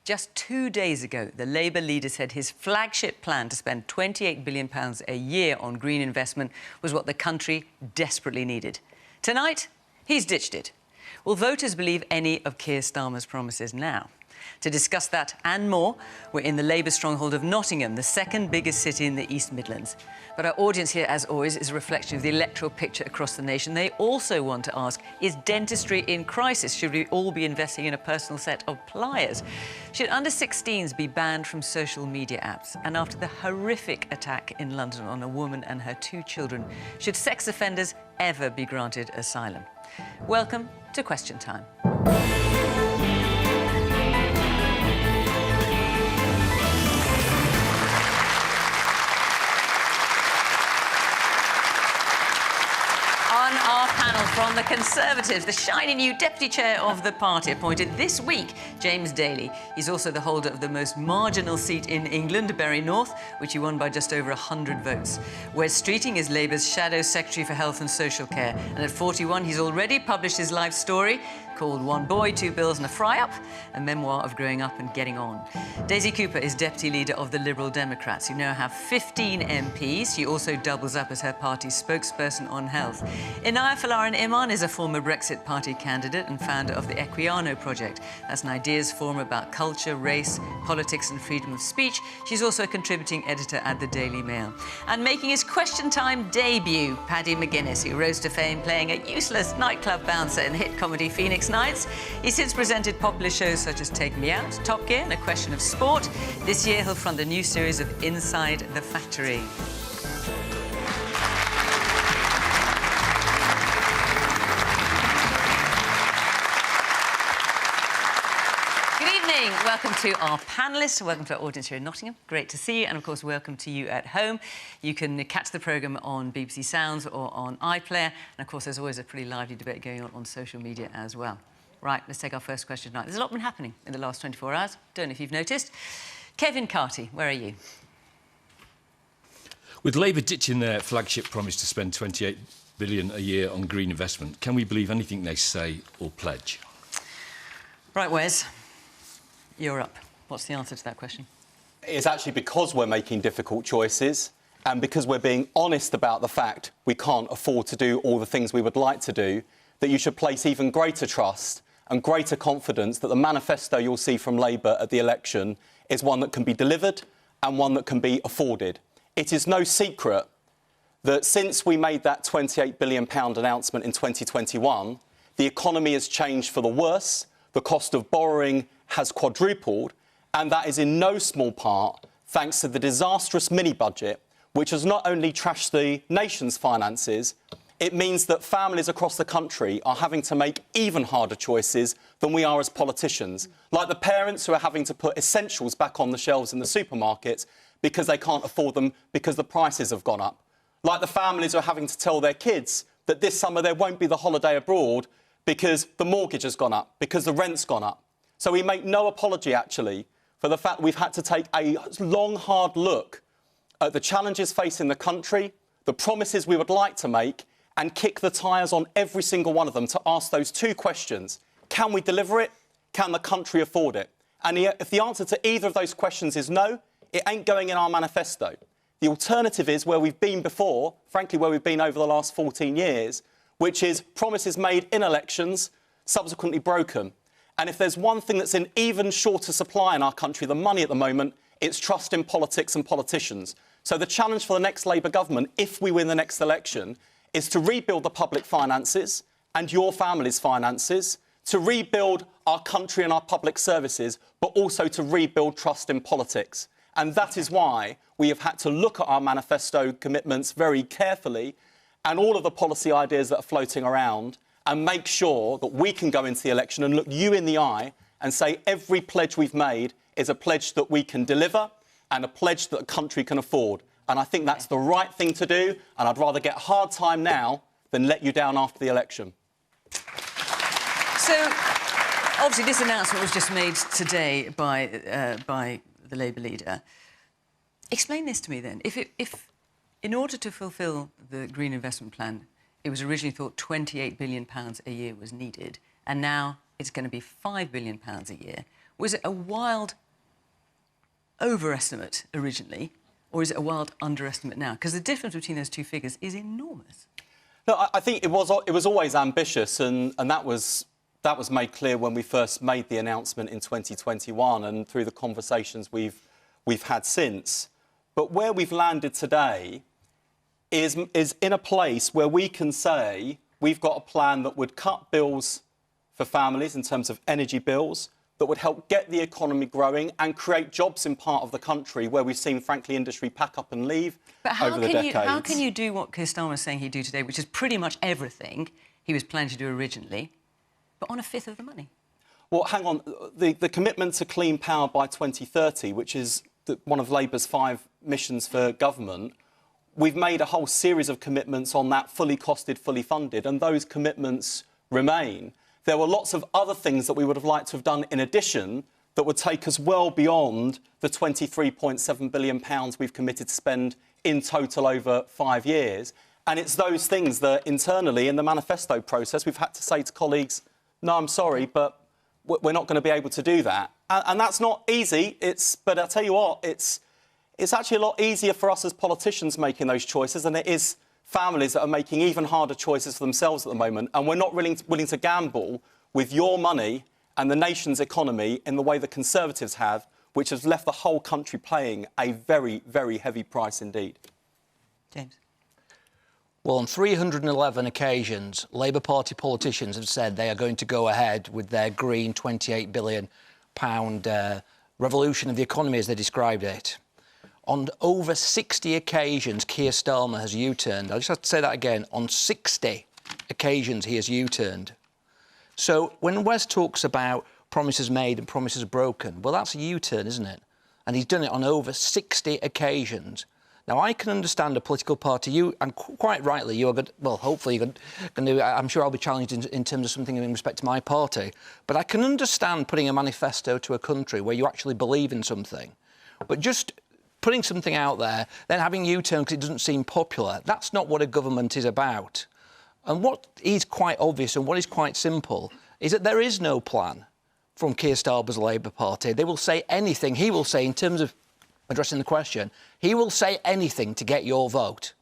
Just 2 days ago, the Labour leader said his flagship plan to spend £28 billion a year on green investment was what the country desperately needed. Tonight, he's ditched it. Will voters believe any of Keir Starmer's promises now? To discuss that and more, we're in the Labour stronghold of Nottingham, the second biggest city in the East Midlands. But our audience here, as always, is a reflection of the electoral picture across the nation. They also want to ask, is dentistry in crisis? Should we all be investing in a personal set of pliers? Should under-16s be banned from social media apps? And after the horrific attack in London on a woman and her 2 children, should sex offenders ever be granted asylum? Welcome to Question Time. From the Conservatives, the shiny new deputy chair of the party appointed this week, James Daly. He's also the holder of the most marginal seat in England, Bury North, which he won by just over 100 votes. Wes Streeting is Labour's Shadow Secretary for Health and Social Care. And at 41, he's already published his life story called One Boy, Two Bills and a Fry-Up, a memoir of growing up and getting on. Daisy Cooper is deputy leader of the Liberal Democrats, who now have 15 MPs. She also doubles up as her party's spokesperson on health. Inaya Folarin Iman is a former Brexit Party candidate and founder of the Equiano Project. That's an ideas forum about culture, race, politics and freedom of speech. She's also a contributing editor at the Daily Mail. And making his Question Time debut, Paddy McGuinness, who rose to fame playing a useless nightclub bouncer in the hit comedy Phoenix Nights. He's since presented popular shows such as Take Me Out, Top Gear and A Question of Sport. This year he'll front a new series of Inside the Factory. Welcome to our panellists, welcome to our audience here in Nottingham. Great to see you, and of course, welcome to you at home. You can catch the programme on BBC Sounds or on iPlayer, and of course, there's always a pretty lively debate going on social media as well. Right, let's take our first question tonight. There's a lot been happening in the last 24 hours. Don't know if you've noticed. Kevin Carty, where are you? With Labour ditching their flagship promise to spend £28 billion a year on green investment, can we believe anything they say or pledge? Right, Wes. You're up. What's the answer to that question? It's actually because we're making difficult choices and because we're being honest about the fact we can't afford to do all the things we would like to do, that you should place even greater trust and greater confidence that the manifesto you'll see from Labour at the election is one that can be delivered and one that can be afforded. It is no secret that since we made that £28 billion announcement in 2021, the economy has changed for the worse, the cost of borrowing has quadrupled, and that is in no small part thanks to the disastrous mini-budget, which has not only trashed the nation's finances, it means that families across the country are having to make even harder choices than we are as politicians, like the parents who are having to put essentials back on the shelves in the supermarkets because they can't afford them because the prices have gone up, like the families who are having to tell their kids that this summer there won't be the holiday abroad because the mortgage has gone up, because the rent's gone up. So we make no apology, actually, for the fact we've had to take a long, hard look at the challenges facing the country, the promises we would like to make, and kick the tyres on every single one of them to ask those 2 questions. Can we deliver it? Can the country afford it? And if the answer to either of those questions is no, it ain't going in our manifesto. The alternative is where we've been before, frankly, where we've been over the last 14 years, which is promises made in elections, subsequently broken. And if there's one thing that's in even shorter supply in our country than money at the moment, it's trust in politics and politicians. So the challenge for the next Labour government, if we win the next election, is to rebuild the public finances and your family's finances, to rebuild our country and our public services, but also to rebuild trust in politics. And that is why we have had to look at our manifesto commitments very carefully and all of the policy ideas that are floating around and make sure that we can go into the election and look you in the eye and say every pledge we've made is a pledge that we can deliver and a pledge that the country can afford. And I think that's the right thing to do, and I'd rather get hard time now than let you down after the election. So, obviously, this announcement was just made today by the Labour leader. Explain this to me, then. If in order to fulfil the Green Investment Plan, it was originally thought £28 billion a year was needed, and now it's going to be £5 billion a year. Was it a wild overestimate originally, or is it a wild underestimate now? Because the difference between those two figures is enormous. No, I think it was always ambitious, and that was made clear when we first made the announcement in 2021 and through the conversations we've had since. But where we've landed today is in a place where we can say we've got a plan that would cut bills for families in terms of energy bills, that would help get the economy growing and create jobs in part of the country where we've seen, frankly, industry pack up and leave over the decades. How can you do what Keir Starmer was saying he'd do today, which is pretty much everything he was planning to do originally, but on a fifth of the money? Well, hang on. The commitment to clean power by 2030, which is one of Labour's 5 missions for government, we've made a whole series of commitments on that, fully costed, fully funded, and those commitments remain. There were lots of other things that we would have liked to have done in addition that would take us well beyond the £23.7 billion we've committed to spend in total over 5 years. And it's those things that internally in the manifesto process we've had to say to colleagues, no, I'm sorry, but we're not going to be able to do that. And that's not easy. But I'll tell you what, it's actually a lot easier for us as politicians making those choices than it is families that are making even harder choices for themselves at the moment. And we're not willing to gamble with your money and the nation's economy in the way the Conservatives have, which has left the whole country paying a very, very heavy price indeed. James? Well, on 311 occasions, Labour Party politicians have said they are going to go ahead with their green £28 billion revolution of the economy, as they described it. On over 60 occasions, Keir Starmer has U-turned. I just have to say that again. On 60 occasions, he has U-turned. So when Wes talks about promises made and promises broken, well, that's a U-turn, isn't it? And he's done it on over 60 occasions. Now, I can understand a political party, and quite rightly, you are good, well, hopefully you're going to, I'm sure I'll be challenged in terms of something in respect to my party, but I can understand putting a manifesto to a country where you actually believe in something. But just putting something out there, then having U-turn because it doesn't seem popular, that's not what a government is about. And what is quite obvious and what is quite simple is that there is no plan from Keir Starmer's Labour Party. They will say anything, he will say, in terms of addressing the question, he will say anything to get your vote.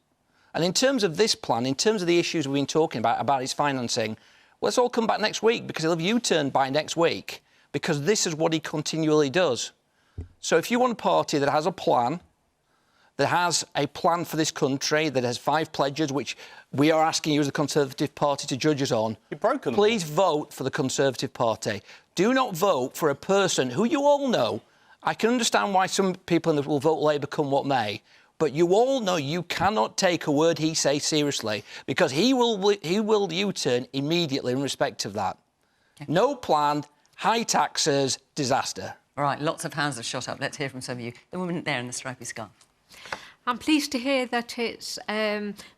And in terms of this plan, in terms of the issues we've been talking about its financing, well, let's all come back next week because he'll have U-turned by next week because this is what he continually does. So if you want a party that has a plan for this country, that has 5 pledges, which we are asking you as the Conservative Party to judge us on, please vote for the Conservative Party. Do not vote for a person who you all know. I can understand why some people will vote Labour come what may, but you all know you cannot take a word he says seriously because he will U-turn immediately in respect of that. Okay. No plan, high taxes, disaster. All right, lots of hands have shot up. Let's hear from some of you. The woman there in the stripy scarf. I'm pleased to hear that it's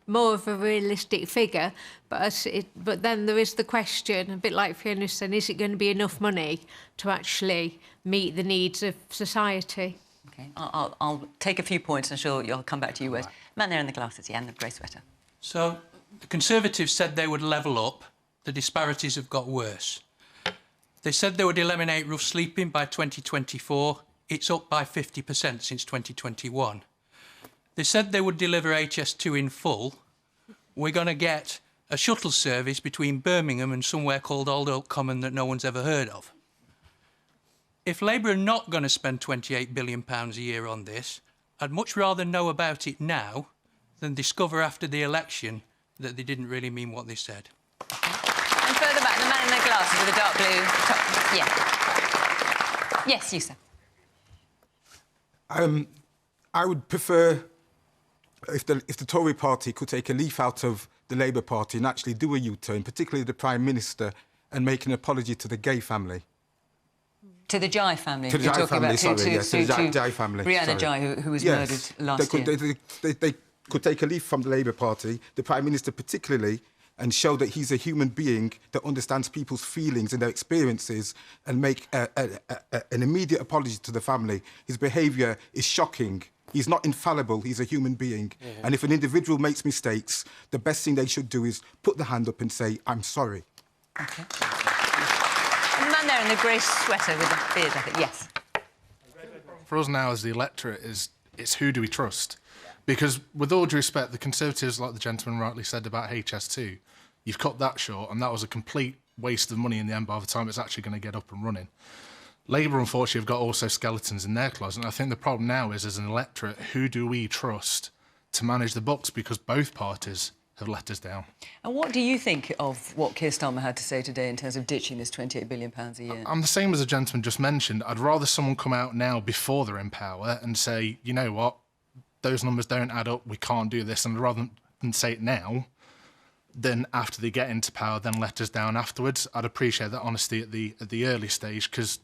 more of a realistic figure, but then there is the question, a bit like Fiona said, is it going to be enough money to actually meet the needs of society? OK, I'll take a few points and sure I'll come back to you, Wes. Man there in the glasses, yeah, and the grey sweater. So the Conservatives said they would level up. The disparities have got worse. They said they would eliminate rough sleeping by 2024. It's up by 50% since 2021. They said they would deliver HS2 in full. We're going to get a shuttle service between Birmingham and somewhere called Old Oak Common that no one's ever heard of. If Labour are not going to spend £28 billion a year on this, I'd much rather know about it now than discover after the election that they didn't really mean what they said. And further back, the man in the glasses with the dark blue top. Yeah. Yes, you, sir. I would prefer if the Tory party could take a leaf out of the Labour Party and actually do a U-turn, particularly the Prime Minister, and make an apology to the gay family. To the Jai family? To the Jai family, sorry, yes, to the Jai family. Brianna Jai, who was murdered last year. They could take a leaf from the Labour Party, the Prime Minister particularly, and show that he's a human being that understands people's feelings and their experiences and make an immediate apology to the family. His behaviour is shocking. He's not infallible. He's a human being. Mm-hmm. And if an individual makes mistakes, the best thing they should do is put the hand up and say, I'm sorry. OK. And the man down there in the grey sweater with the beard, I think. Yes. For us now as the electorate it's who do we trust? Because with all due respect, the Conservatives, like the gentleman rightly said about HS2, you've cut that short and that was a complete waste of money in the end by the time it's actually going to get up and running. Labour, unfortunately, have got also skeletons in their closet, and I think the problem now is, as an electorate, who do we trust to manage the books, because both parties have let us down. And what do you think of what Keir Starmer had to say today in terms of ditching this £28 billion a year? I'm the same as the gentleman just mentioned. I'd rather someone come out now before they're in power and say, you know what, those numbers don't add up, we can't do this, and rather than say it now, then after they get into power, then let us down afterwards. I'd appreciate that honesty at the early stage, because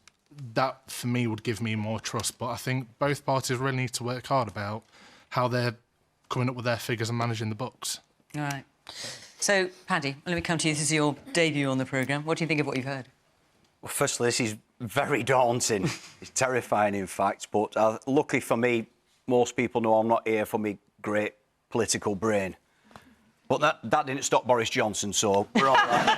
that, for me, would give me more trust. But I think both parties really need to work hard about how they're coming up with their figures and managing the books. All right. So, Paddy, let me come to you. This is your debut on the programme. What do you think of what you've heard? Well, firstly, this is very daunting. It's terrifying, in fact. But luckily for me, most people know I'm not here for my great political brain. But that didn't stop Boris Johnson, so we're all right.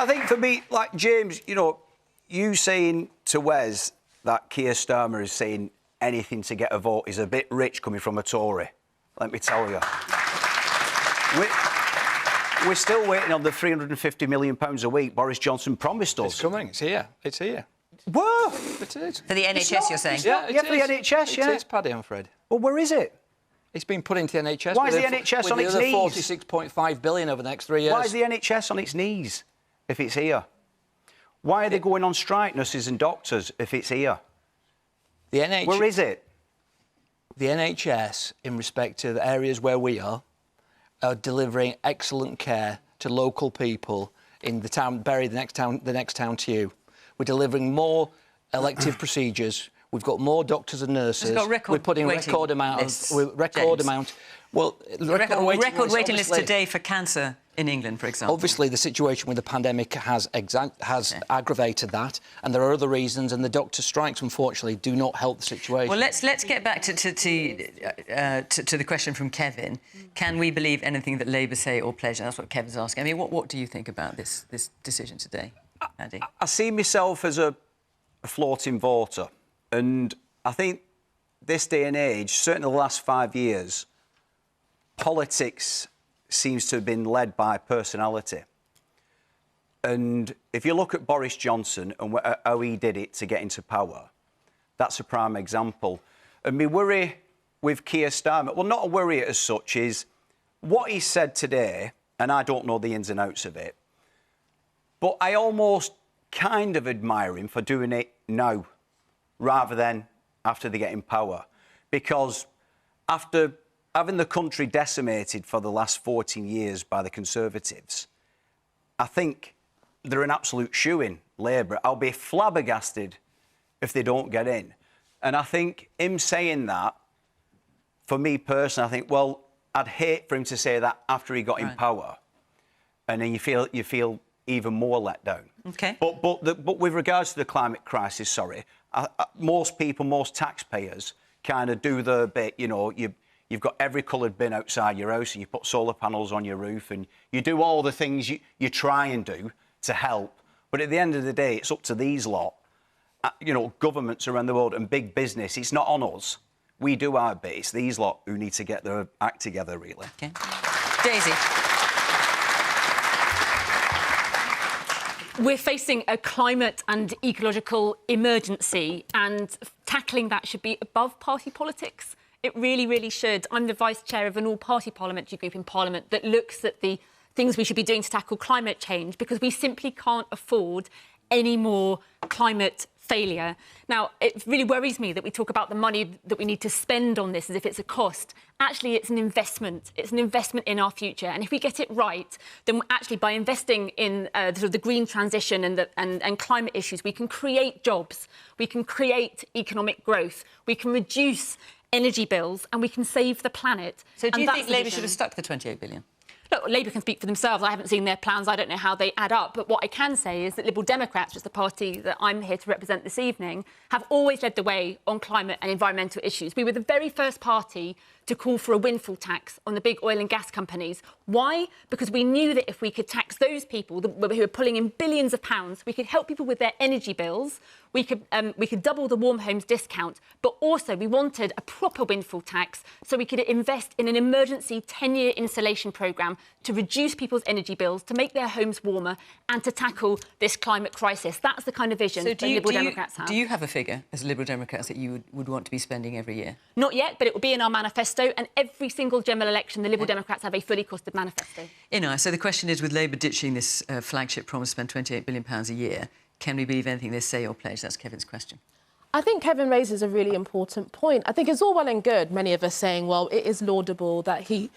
I think for me, like James, you know, you saying to Wes that Keir Starmer is saying anything to get a vote is a bit rich coming from a Tory, let me tell you. We're still waiting on the £350 million a week Boris Johnson promised us. It's coming, it's here, it's here. Whoa! It is. For the NHS, you're saying? Yeah, for the NHS, yeah. It is, Paddy, I'm afraid. Well, where is it? It's been put into the NHS. Why is the NHS on its knees? With £46.5 billion over the next 3 years. Why is the NHS on its knees if it's here? Why are they going on strike, nurses and doctors, if it's here? The NHS... Where is it? The NHS, in respect to the areas where we are delivering excellent care to local people in the town, Bury, the next town to you. We're delivering more elective procedures. We've got more doctors and nurses. We're putting record amount. Well, record waiting list today for cancer in England, for example. Obviously, the situation with the pandemic has aggravated that, and there are other reasons. And the doctor strikes, unfortunately, do not help the situation. Well, let's get back to the question from Kevin. Can we believe anything that Labour say or pledge? That's what Kevin's asking. I mean, what do you think about this decision today, Andy? I see myself as a floating voter, and I think this day and age, certainly the last 5 years, politics seems to have been led by personality. And if you look at Boris Johnson and how he did it to get into power, that's a prime example. And my worry with Keir Starmer, well, not a worry as such, is what he said today, and I don't know the ins and outs of it, but I almost kind of admire him for doing it now rather than after they get in power. Because after having the country decimated for the last 14 years by the Conservatives, I think they're an absolute shoo-in, Labour. I'll be flabbergasted if they don't get in. And I think him saying that, for me personally, I think, well, I'd hate for him to say that after he got in power. And then you feel even more let down. OK. But with regards to the climate crisis, most people, most taxpayers kind of do the bit, you know, you've got every coloured bin outside your house and you put solar panels on your roof and you do all the things you try and do to help. But at the end of the day, it's up to these lot, you know, governments around the world and big business. It's not on us. We do our bit. It's these lot who need to get their act together, really. OK. Daisy. We're facing a climate and ecological emergency, and tackling that should be above party politics. It really, really should. I'm the vice chair of an all-party parliamentary group in Parliament that looks at the things we should be doing to tackle climate change, because we simply can't afford any more climate failure. Now, it really worries me that we talk about the money that we need to spend on this as if it's a cost. Actually, it's an investment. It's an investment in our future. And if we get it right, then actually by investing in the green transition and climate issues, we can create jobs, we can create economic growth, we can reduce energy bills, and we can save the planet. So do you think Labour should have stuck the £28 billion? Look, Labour can speak for themselves. I haven't seen their plans. I don't know how they add up. But what I can say is that Liberal Democrats, which is the party that I'm here to represent this evening, have always led the way on climate and environmental issues. We were the very first party to call for a windfall tax on the big oil and gas companies. Why? Because we knew that if we could tax those people who are pulling in billions of pounds, we could help people with their energy bills, we could double the warm homes discount, but also we wanted a proper windfall tax so we could invest in an emergency 10-year insulation programme to reduce people's energy bills, to make their homes warmer and to tackle this climate crisis. That's the kind of vision that Liberal Democrats have. Do you have a figure as Liberal Democrats that you would want to be spending every year? Not yet, but it will be in our manifesto, and every single general election, the Liberal Democrats have a fully costed manifesto. Inaya, so the question is, with Labour ditching this flagship promise to spend £28 billion a year, can we believe anything they say or pledge? That's Kevin's question. I think Kevin raises a really important point. I think it's all well and good, many of us saying, well, it is laudable that he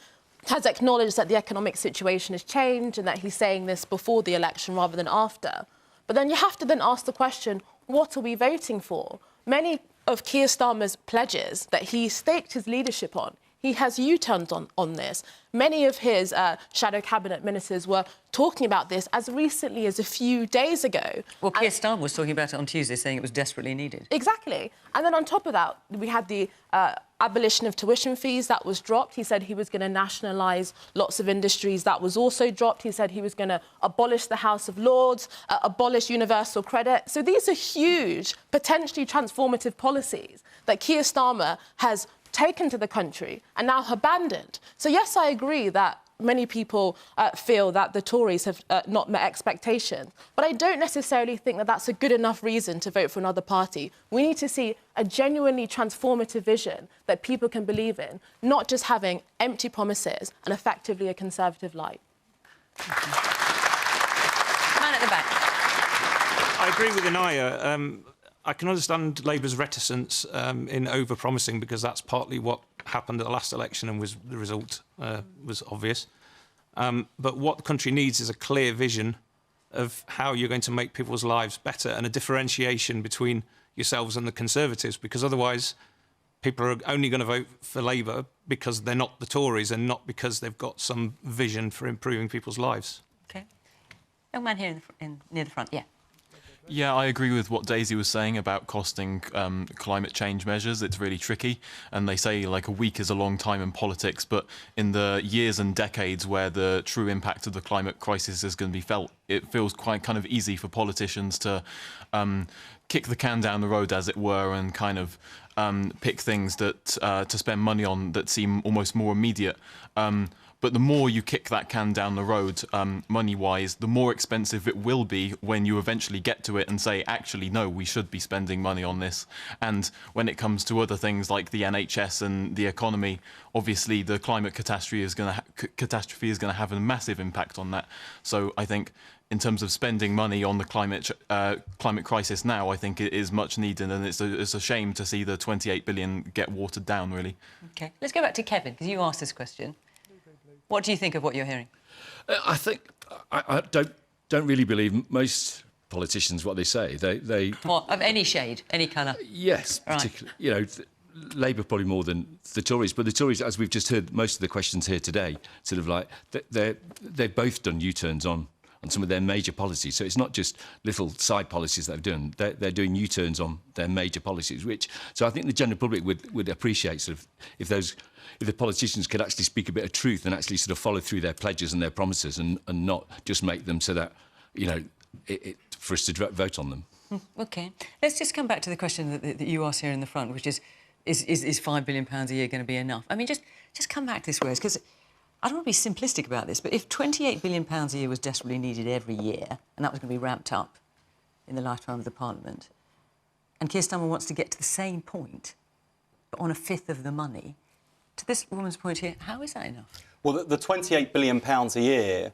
has acknowledged that the economic situation has changed and that he's saying this before the election rather than after. But then you have to then ask the question, what are we voting for? Many of Keir Starmer's pledges that he staked his leadership on, he has U-turned on this. Many of his shadow cabinet ministers were talking about this as recently as a few days ago. Well, Keir Starmer was talking about it on Tuesday, saying it was desperately needed. Exactly. And then on top of that, we had the abolition of tuition fees that was dropped. He said he was going to nationalise lots of industries. That was also dropped. He said he was going to abolish the House of Lords, abolish universal credit. So these are huge, potentially transformative policies that Keir Starmer has taken to the country and now abandoned. So yes, I agree that many people feel that the Tories have not met expectations, but I don't necessarily think that that's a good enough reason to vote for another party. We need to see a genuinely transformative vision that people can believe in, not just having empty promises and effectively a Conservative light. Man at the back. I agree with Inaya. I can understand Labour's reticence in over-promising because that's partly what happened at the last election and was the result was obvious. But what the country needs is a clear vision of how you're going to make people's lives better and a differentiation between yourselves and the Conservatives, because otherwise people are only going to vote for Labour because they're not the Tories and not because they've got some vision for improving people's lives. OK. Young man here near the front, yeah. Yeah, I agree with what Daisy was saying about costing climate change measures. It's really tricky. And they say like a week is a long time in politics, but in the years and decades where the true impact of the climate crisis is going to be felt, it feels quite kind of easy for politicians to kick the can down the road, as it were, and kind of pick things that to spend money on that seem almost more immediate. But the more you kick that can down the road, money-wise, the more expensive it will be when you eventually get to it and say, actually, no, we should be spending money on this. And when it comes to other things like the NHS and the economy, obviously the climate catastrophe is going to have a massive impact on that. So I think in terms of spending money on the climate crisis now, I think it is much needed, and it's a shame to see the 28 billion get watered down, really. OK. Let's go back to Kevin, because you asked this question. What do you think of what you're hearing? I think I don't really believe most politicians what they say. They what, of any shade, any colour? Yes, right. Particularly. You know, Labour probably more than the Tories, but the Tories, as we've just heard, most of the questions here today, sort of like they've both done U-turns on some of their major policies. So it's not just little side policies that they've done. They're doing U-turns on their major policies, so I think the general public would appreciate sort of if the politicians could actually speak a bit of truth and actually sort of follow through their pledges and their promises and not just make them so that, you know, for us to vote on them. OK. Let's just come back to the question that you asked here in the front, which is £5 billion a year going to be enough? I mean, just come back to this, Wes, because I don't want to be simplistic about this, but if £28 billion a year was desperately needed every year, and that was going to be ramped up in the lifetime of the Parliament, and Keir Starmer wants to get to the same point, but on a fifth of the money, to this woman's point here, how is that enough? Well, the £28 billion a year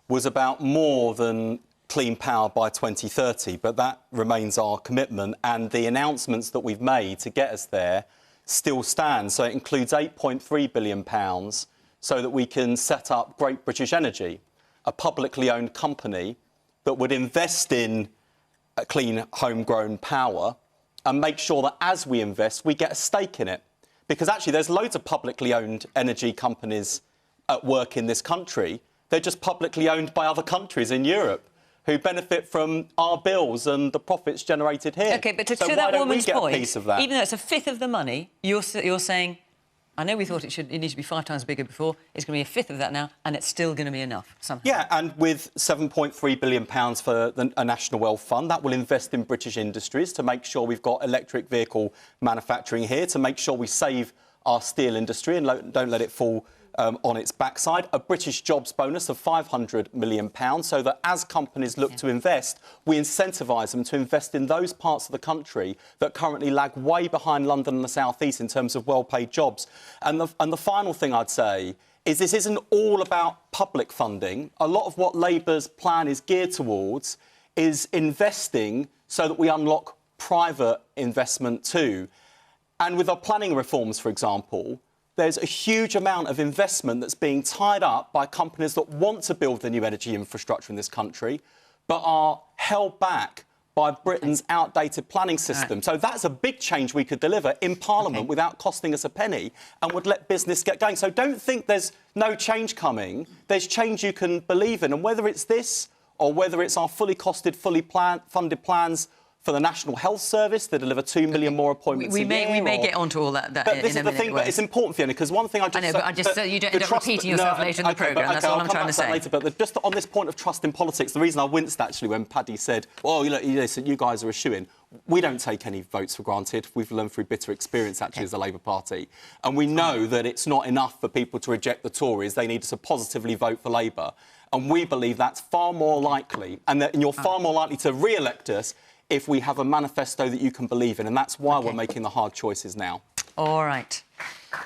was about more than clean power by 2030, but that remains our commitment, and the announcements that we've made to get us there still stand. So it includes £8.3 billion so that we can set up Great British Energy, a publicly owned company that would invest in clean homegrown power and make sure that as we invest, we get a stake in it. Because actually there's loads of publicly owned energy companies at work in this country. They're just publicly owned by other countries in Europe who benefit from our bills and the profits generated here. OK, but to so that why don't we woman's get point, a piece of that? even though it's a fifth of the money, you're saying I know we thought it needs to be 5 times bigger before. It's going to be a fifth of that now, and it's still going to be enough somehow. Yeah, and with £7.3 billion for a National Wealth Fund, that will invest in British industries to make sure we've got electric vehicle manufacturing here, to make sure we save our steel industry and don't let it fall on its backside. A British jobs bonus of £500 million, so that as companies look to invest, we incentivise them to invest in those parts of the country that currently lag way behind London and the South East in terms of well-paid jobs. And the final thing I'd say is this isn't all about public funding. A lot of what Labour's plan is geared towards is investing so that we unlock private investment too. And with our planning reforms, for example, there's a huge amount of investment that's being tied up by companies that want to build the new energy infrastructure in this country, but are held back by Britain's outdated planning system. So that's a big change we could deliver in Parliament without costing us a penny and would let business get going. So don't think there's no change coming. There's change you can believe in. And whether it's this or whether it's our fully costed, funded plans for the National Health Service to deliver 2 million more appointments we may get onto all that but this is the thing, but it's important, Fiona, because one thing I just... I know, but I just you don't end up repeating yourself later in the programme. That's all I'm trying to say. Later, but just on this point of trust in politics, the reason I winced, actually, when Paddy said, well, you guys are a shoo-in, we don't take any votes for granted. We've learned through bitter experience, actually, as the Labour Party. And we know that it's not enough for people to reject the Tories. They need to positively vote for Labour. And we believe that's far more likely, and you're far more likely to re-elect us if we have a manifesto that you can believe in, and that's why we're making the hard choices now. All right.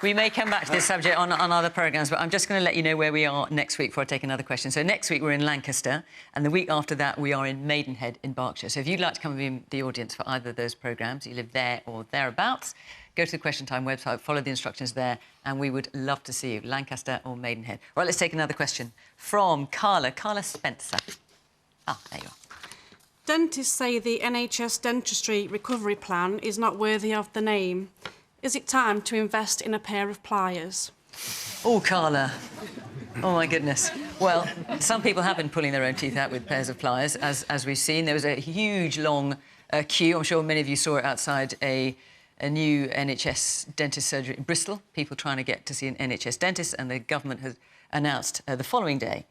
We may come back to this subject on other programmes, but I'm just going to let you know where we are next week before I take another question. So next week we're in Lancaster, and the week after that we are in Maidenhead in Berkshire. So if you'd like to come and be in the audience for either of those programmes, you live there or thereabouts, go to the Question Time website, follow the instructions there, and we would love to see you, Lancaster or Maidenhead. Right, let's take another question from Carla Spencer. Ah, there you are. Dentists say the NHS dentistry recovery plan is not worthy of the name. Is it time to invest in a pair of pliers? Oh, Carla. Oh, my goodness. Well, some people have been pulling their own teeth out with pairs of pliers, as we've seen. There was a huge, long queue. I'm sure many of you saw it outside a new NHS dentist surgery in Bristol, people trying to get to see an NHS dentist, and the government has announced the following day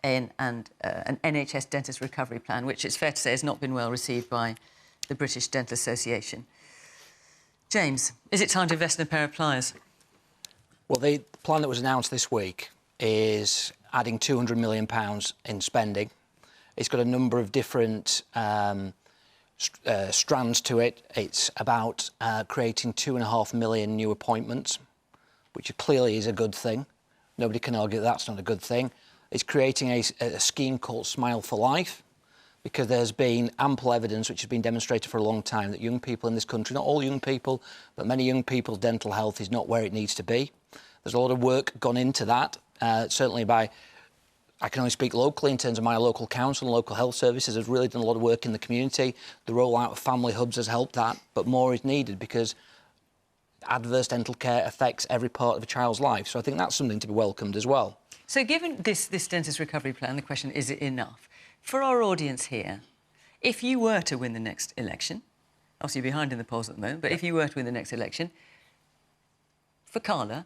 an NHS dentist recovery plan, which it's fair to say has not been well received by the British Dental Association. James, is it time to invest in a pair of pliers? Well, the plan that was announced this week is adding £200 million in spending. It's got a number of different strands to it. It's about creating 2.5 million new appointments, which clearly is a good thing. Nobody can argue that that's not a good thing. It's creating a scheme called Smile for Life, because there's been ample evidence, which has been demonstrated for a long time, that young people in this country, not all young people, but many young people's dental health is not where it needs to be. There's a lot of work gone into that, certainly by... I can only speak locally in terms of my local council and local health services has really done a lot of work in the community. The rollout of family hubs has helped that, but more is needed because adverse dental care affects every part of a child's life. So I think that's something to be welcomed as well. So given this dentist recovery plan, the question, is it enough? For our audience here, if you were to win the next election, obviously you're behind in the polls at the moment, but if you were to win the next election, for Carla,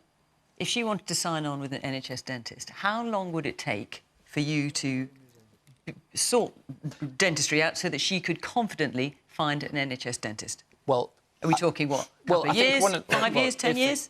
if she wanted to sign on with an NHS dentist, how long would it take for you to sort dentistry out so that she could confidently find an NHS dentist? Well... Are we talking, what, couple of years, 5 years, 10 years?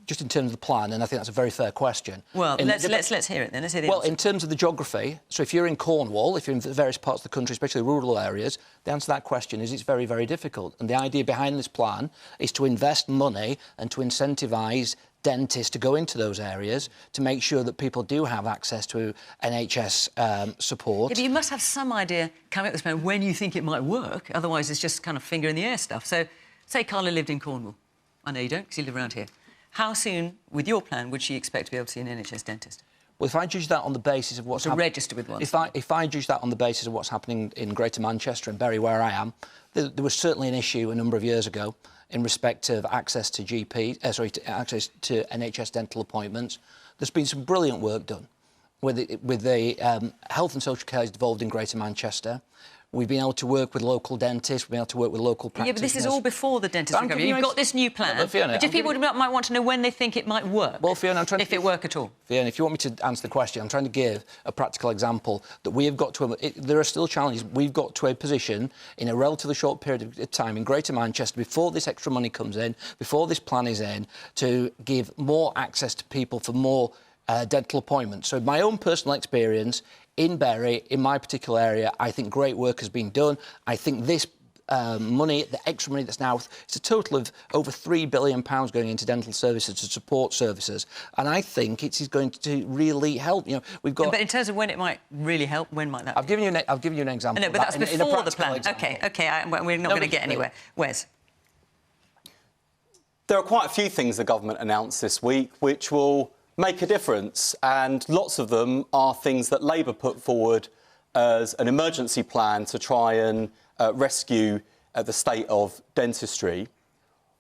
Just in terms of the plan, and I think that's a very fair question. Well, let's hear it then. Let's hear the answer. In terms of the geography, so if you're in Cornwall, if you're in various parts of the country, especially rural areas, the answer to that question is it's very, very difficult. And the idea behind this plan is to invest money and to incentivise dentists to go into those areas to make sure that people do have access to NHS support. Yeah, but you must have some idea, coming up with this plan, when you think it might work. Otherwise, it's just kind of finger in the air stuff. So, say Carla lived in Cornwall. I know you don't, because you live around here. How soon, with your plan, would she expect to be able to see an NHS dentist? Well, if I judge that on the basis of what's happening... To register with one. If I judge that on the basis of what's happening in Greater Manchester and Bury, where I am, there was certainly an issue a number of years ago in respect of access to access to NHS dental appointments. There's been some brilliant work done with the Health and Social Care is devolved in Greater Manchester. We've been able to work with local dentists. We've been able to work with local practitioners. Yeah, but this is all before the dentist recovery. You've got this new plan. But Fiona, just people might want to know when they think it might work. Well, Fiona, I'm trying if it work at all. Fiona, if you want me to answer the question, I'm trying to give a practical example that we have got to. There are still challenges. We've got to a position in a relatively short period of time in Greater Manchester, before this extra money comes in, before this plan is in, to give more access to people for more dental appointments. So my own personal experience in Bury, in my particular area, I think great work has been done. I think this money, the extra money that's now, it's a total of over £3 billion going into dental services to support services, and I think it is going to really help. You know, we've got. But in terms of when it might really help, when might that? I've given you an example. No, but that's before the plan. Example. Okay, we're not going to get anywhere. Wes? There are quite a few things the government announced this week which will make a difference, and lots of them are things that Labour put forward as an emergency plan to try and rescue the state of dentistry.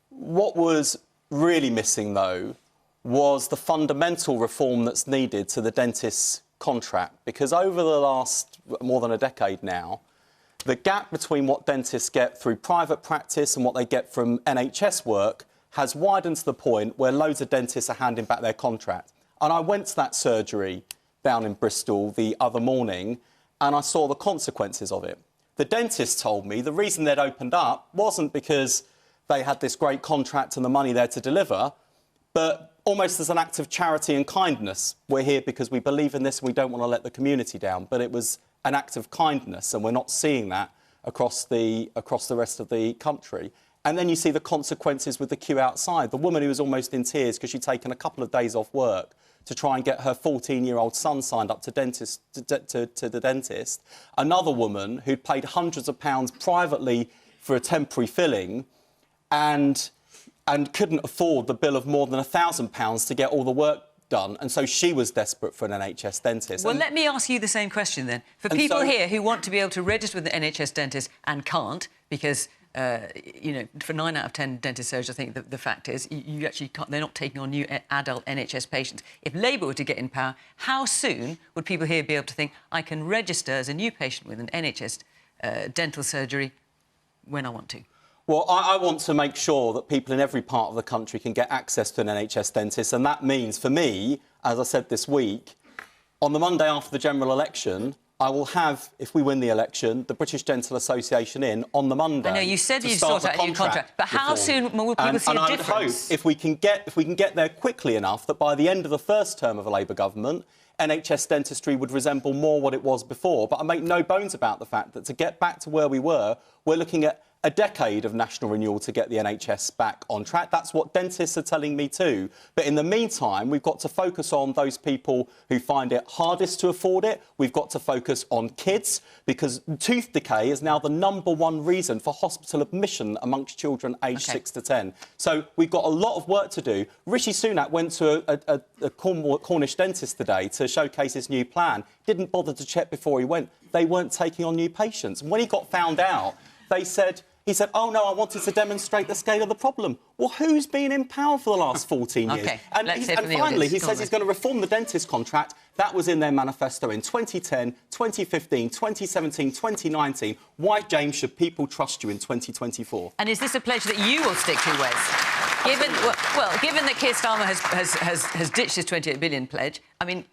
What was really missing, though, was the fundamental reform that's needed to the dentist's contract, because over the last more than a decade now, the gap between what dentists get through private practice and what they get from NHS work has widened to the point where loads of dentists are handing back their contract. And I went to that surgery down in Bristol the other morning and I saw the consequences of it. The dentist told me the reason they'd opened up wasn't because they had this great contract and the money there to deliver, but almost as an act of charity and kindness. We're here because we believe in this and we don't want to let the community down. But it was an act of kindness, and we're not seeing that across the rest of the country. And then you see the consequences with the queue outside. The woman who was almost in tears because she'd taken a couple of days off work to try and get her 14-year-old son signed up to the dentist. Another woman who'd paid hundreds of pounds privately for a temporary filling and couldn't afford the bill of more than £1,000 to get all the work done, and so she was desperate for an NHS dentist. Well, let me ask you the same question then. For people here who want to be able to register with an NHS dentist and can't because you know, for 9 out of 10 dentist surgeons, I think the fact is you actually can't, they're not taking on new adult NHS patients. If Labour were to get in power, how soon would people here be able to think, I can register as a new patient with an NHS dental surgery when I want to? Well, I want to make sure that people in every part of the country can get access to an NHS dentist, and that means, for me, as I said this week, on the Monday after the general election, I will have, if we win the election, the British Dental Association in on the Monday. I know you said you'd sort out a new contract, but how soon will people see a difference? And I would hope if we can get there quickly enough that by the end of the first term of a Labour government, NHS dentistry would resemble more what it was before. But I make no bones about the fact that to get back to where we were, we're looking at a decade of national renewal to get the NHS back on track. That's what dentists are telling me too. But in the meantime, we've got to focus on those people who find it hardest to afford it. We've got to focus on kids, because tooth decay is now the #1 reason for hospital admission amongst children aged 6 to 10. So we've got a lot of work to do. Rishi Sunak went to a Cornish dentist today to showcase his new plan. Didn't bother to check before he went. They weren't taking on new patients. And when he got found out, he said, oh, no, I wanted to demonstrate the scale of the problem. Well, who's been in power for the last 14 years? OK, And finally, he says he's going to reform the dentist contract. That was in their manifesto in 2010, 2015, 2017, 2019. Why, James, should people trust you in 2024? And is this a pledge that you will stick to, Wes? Given that Keir Starmer has ditched his 28 billion pledge, I mean,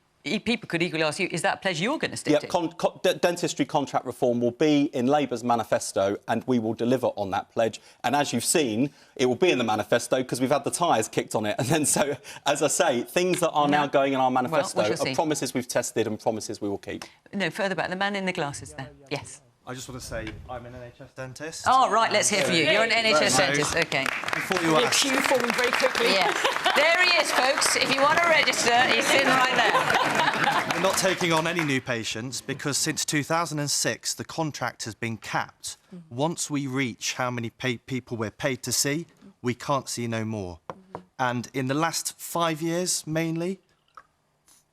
people could equally ask you, is that a pledge you're going to stick to? Dentistry contract reform will be in Labour's manifesto, and we will deliver on that pledge. And as you've seen, it will be in the manifesto because we've had the tyres kicked on it. And then, so, as I say, things that are now going in our manifesto are promises we've tested and promises we will keep. No, further back. The man in the glasses there. Yes. I just want to say I'm an NHS dentist. Oh, right, let's hear from you. You're an NHS dentist, OK. Before you ask... queue forming very quickly. Yeah. There he is, folks. If you want to register, he's sitting right there. We're not taking on any new patients because since 2006, the contract has been capped. Once we reach how many people we're paid to see, we can't see no more. And in the last 5 years, mainly,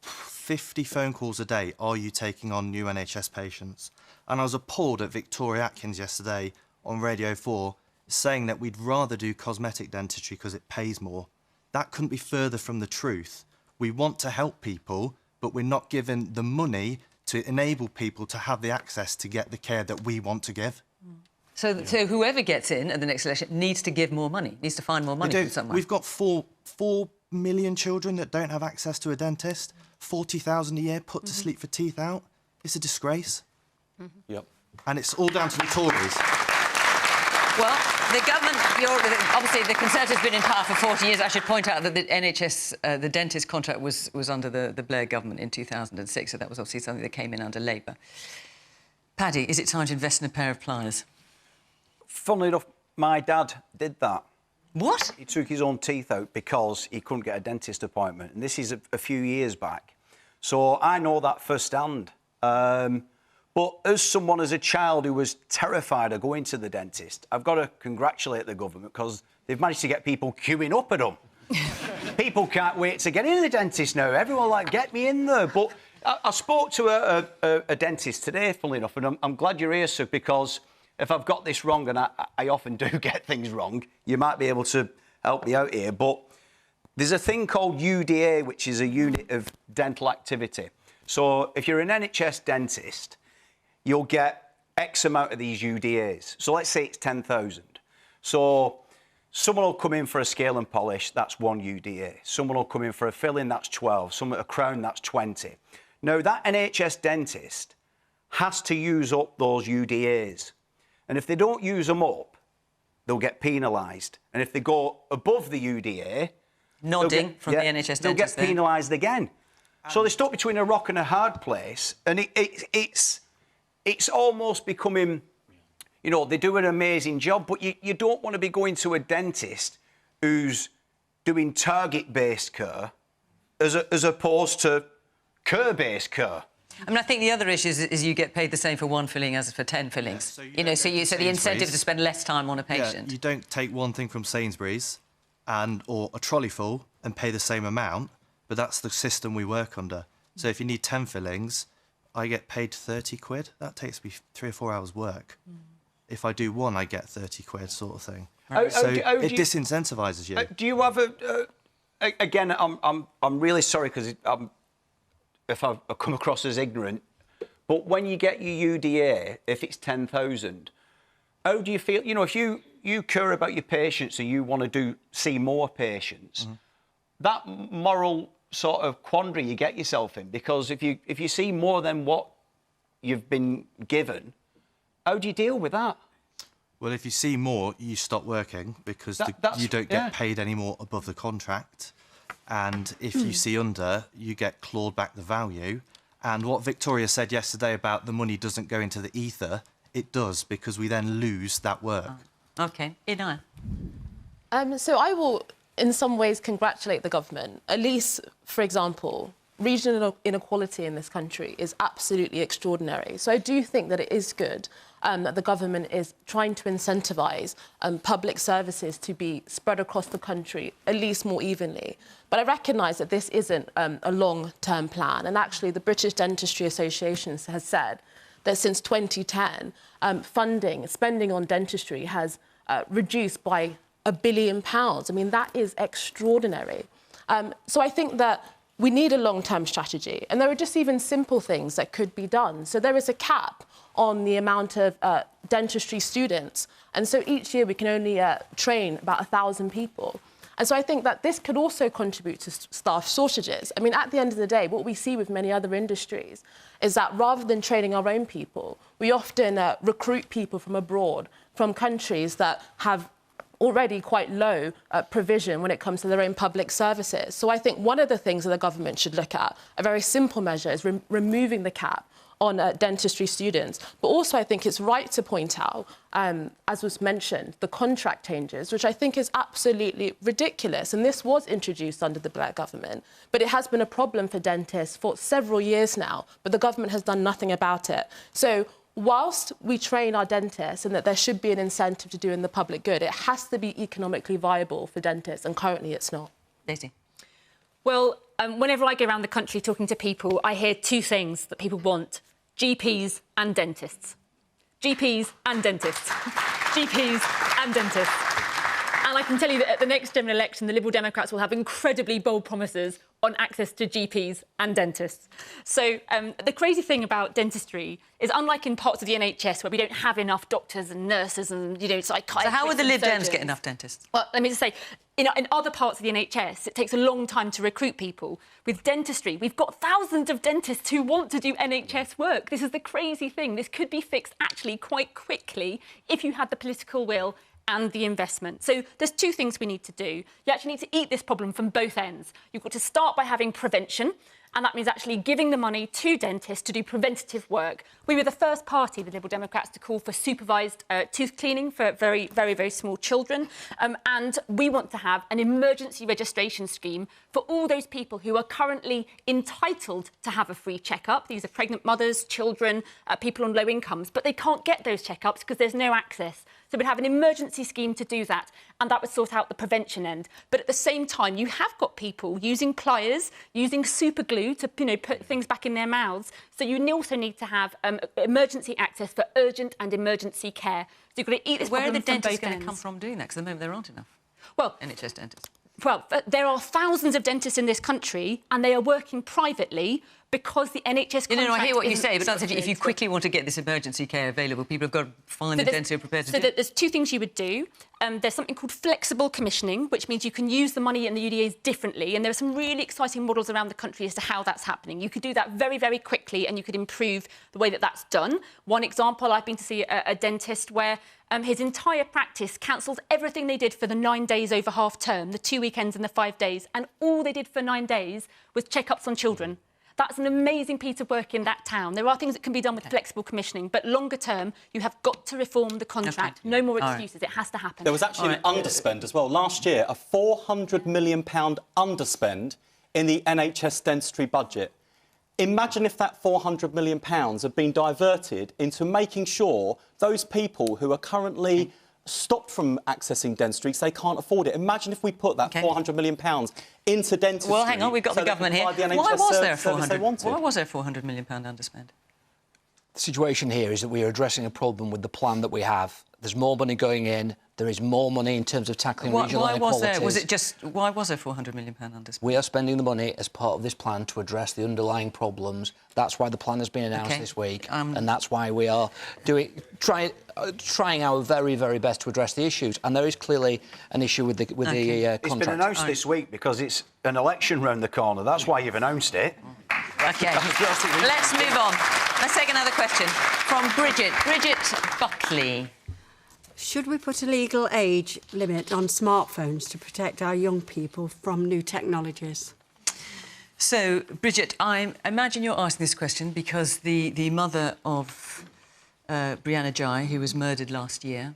50 phone calls a day, are you taking on new NHS patients? And I was appalled at Victoria Atkins yesterday on Radio 4 saying that we'd rather do cosmetic dentistry because it pays more. That couldn't be further from the truth. We want to help people, but we're not given the money to enable people to have the access to get the care that we want to give. So whoever gets in at the next election needs to give more money, needs to find more money from somewhere. We've got 4 million children that don't have access to a dentist, 40,000 a year put to sleep for teeth out. It's a disgrace. Yep. And it's all down to the Tories. Well, the government, obviously the Conservatives have been in power for 40 years. I should point out that the NHS, the dentist contract was under the Blair government in 2006, so that was obviously something that came in under Labour. Paddy, is it time to invest in a pair of pliers? Funnily enough, my dad did that. What? He took his own teeth out because he couldn't get a dentist appointment, and this is a few years back. So I know that firsthand. But as someone, as a child who was terrified of going to the dentist, I've got to congratulate the government because they've managed to get people queuing up at them. People can't wait to get in the dentist now. Everyone like, get me in there. But I spoke to a dentist today, funnily enough, and I'm glad you're here, sir, because if I've got this wrong, and I often do get things wrong, you might be able to help me out here. But there's a thing called UDA, which is a unit of dental activity. So if you're an NHS dentist, you'll get X amount of these UDAs. So let's say it's 10,000. So someone will come in for a scale and polish, that's 1 UDA. Someone will come in for a filling, that's 12. Someone a crown, that's 20. Now, that NHS dentist has to use up those UDAs. And if they don't use them up, they'll get penalised. And if they go above the UDA... Nodding from the NHS dentist. They'll get penalised again. So they're stuck between a rock and a hard place. And it's almost becoming... You know, they do an amazing job, but you don't want to be going to a dentist who's doing target-based care as opposed to care-based care. I mean, I think the other issue is you get paid the same for 1 filling as for 10 fillings. Yeah, so the incentive to spend less time on a patient. Yeah, you don't take one thing from Sainsbury's or a trolley full and pay the same amount, but that's the system we work under. So if you need 10 fillings, I get paid 30 quid. That takes me 3 or 4 hours work. If I do one, I get 30 quid, sort of thing. So it disincentivises you. Do you have again, I'm really sorry because if I've come across as ignorant, but when you get your UDA, if it's 10,000, how do you feel? You know, if you care about your patients and you want to see more patients, that moral sort of quandary you get yourself in, because if you see more than what you've been given, how do you deal with that? Well, if you see more, you stop working because you don't get paid any more above the contract. And if you see under, you get clawed back the value. And what Victoria said yesterday about the money doesn't go into the ether, it does, because we then lose that work. Oh. OK. Inaya? So I will, in some ways, congratulate the government. At least, for example, regional inequality in this country is absolutely extraordinary. So I do think that it is good that the government is trying to incentivise public services to be spread across the country, at least more evenly. But I recognise that this isn't a long-term plan. And actually, the British Dentistry Association has said that since 2010, spending on dentistry has reduced by £1 billion. I mean, that is extraordinary. So I think that we need a long-term strategy. And there are just even simple things that could be done. So there is a cap on the amount of dentistry students. And so each year we can only train about 1,000 people. And so I think that this could also contribute to staff shortages. I mean, at the end of the day, what we see with many other industries is that rather than training our own people, we often recruit people from abroad, from countries that have already quite low provision when it comes to their own public services. So I think one of the things that the government should look at, a very simple measure, is removing the cap on dentistry students. But also I think it's right to point out, as was mentioned, the contract changes, which I think is absolutely ridiculous. And this was introduced under the Blair government, but it has been a problem for dentists for several years now, but the government has done nothing about it. So whilst we train our dentists and that there should be an incentive to do in the public good, it has to be economically viable for dentists, and currently it's not. Daisy? Well, whenever I go around the country talking to people, I hear 2 things that people want: GPs and dentists. GPs and dentists. GPs and dentists. And I can tell you that at the next general election, the Liberal Democrats will have incredibly bold promises on access to GPs and dentists. So the crazy thing about dentistry is, unlike in parts of the NHS where we don't have enough doctors and nurses and, psychiatrists. So how would the Lib Dems surgeons get enough dentists? Well, let me just say, in other parts of the NHS, it takes a long time to recruit people. With dentistry, we've got thousands of dentists who want to do NHS work. This is the crazy thing. This could be fixed actually quite quickly if you had the political will and the investment. So there's two things we need to do. You actually need to eat this problem from both ends. You've got to start by having prevention, and that means actually giving the money to dentists to do preventative work. We were the first party, the Liberal Democrats, to call for supervised tooth cleaning for very, very, very small children. And we want to have an emergency registration scheme for all those people who are currently entitled to have a free checkup. These are pregnant mothers, children, people on low incomes, but they can't get those checkups because there's no access. So we'd have an emergency scheme to do that, and that would sort out the prevention end. But at the same time, you have got people using pliers, using super glue to put things back in their mouths. So you also need to have emergency access for urgent and emergency care. So you've got to eat this Where are problem the from dentists both going to ends. come from doing that? Because at the moment there aren't enough. Well, NHS dentists. Well, there are thousands of dentists in this country, and they are working privately because the NHS contract... No, I hear what you isn't say, but that's if you structured. quickly want to get this emergency care available, people have got to find the dentists who are prepared to do it. So there's two things you would do. There's something called flexible commissioning, which means you can use the money in the UDAs differently, and there are some really exciting models around the country as to how that's happening. You could do that very, very quickly, and you could improve the way that that's done. One example, I've been to see a dentist where his entire practice cancelled everything they did for the 9 days over half-term, the 2 weekends and the 5 days, and all they did for 9 days was check-ups on children. That's an amazing piece of work in that town. There are things that can be done with flexible commissioning, but longer term, you have got to reform the contract. No more excuses. It has to happen. There was actually an underspend as well. Last year, a £400 million underspend in the NHS dentistry budget. Imagine if that £400 million had been diverted into making sure those people who are currently stopped from accessing dentistry because they can't afford it. Imagine if we put that £400 million into dentistry. Well, hang on, we've got the government here. Why was there £400 million underspend? The situation here is that we are addressing a problem with the plan that we have. There's more money going in. There is more money in terms of tackling regional inequalities. Why was there £400 million underspend? We are spending the money as part of this plan to address the underlying problems. That's why the plan has been announced this week, and that's why we are trying our very, very best to address the issues. And there is clearly an issue with the contract. It's been announced this week because it's an election round the corner. That's why you've announced it. OK. Let's move on. Let's take another question from Bridget. Bridget Buckley. Should we put a legal age limit on smartphones to protect our young people from new technologies? So, Bridget, I imagine you're asking this question because the mother of Brianna Ghey, who was murdered last year,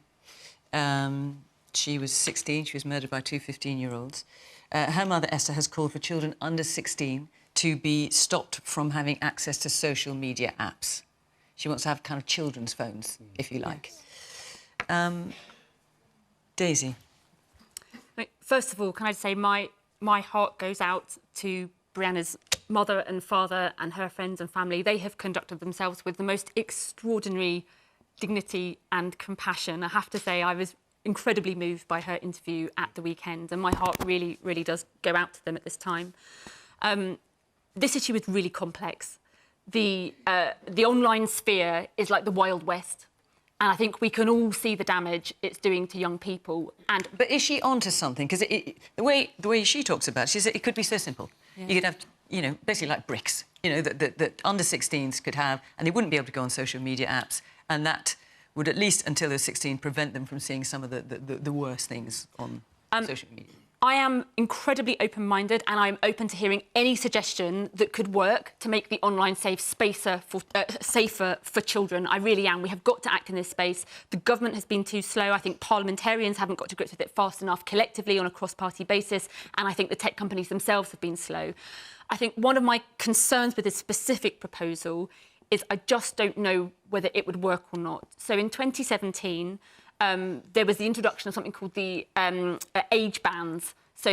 she was 16, she was murdered by two 15-year-olds. Her mother, Esther, has called for children under 16 to be stopped from having access to social media apps. She wants to have kind of children's phones, if you like. Daisy. First of all, can I say my heart goes out to Brianna's mother and father and her friends and family. They have conducted themselves with the most extraordinary dignity and compassion. I have to say I was incredibly moved by her interview at the weekend, and my heart really, really does go out to them at this time. This issue is really complex. The online sphere is like the Wild West. And I think we can all see the damage it's doing to young people. But is she onto something? Because the way she talks about it, she said it could be so simple. Yeah. You could have, basically like bricks, that under 16s could have, and they wouldn't be able to go on social media apps, and that would, at least until they're 16, prevent them from seeing some of the worst things on social media. I am incredibly open-minded, and I'm open to hearing any suggestion that could work to make the online safer for children. I really am. We have got to act in this space. The government has been too slow. I think parliamentarians haven't got to grips with it fast enough collectively on a cross-party basis, and I think the tech companies themselves have been slow. I think one of my concerns with this specific proposal is I just don't know whether it would work or not. So in 2017... there was the introduction of something called the age bands. So,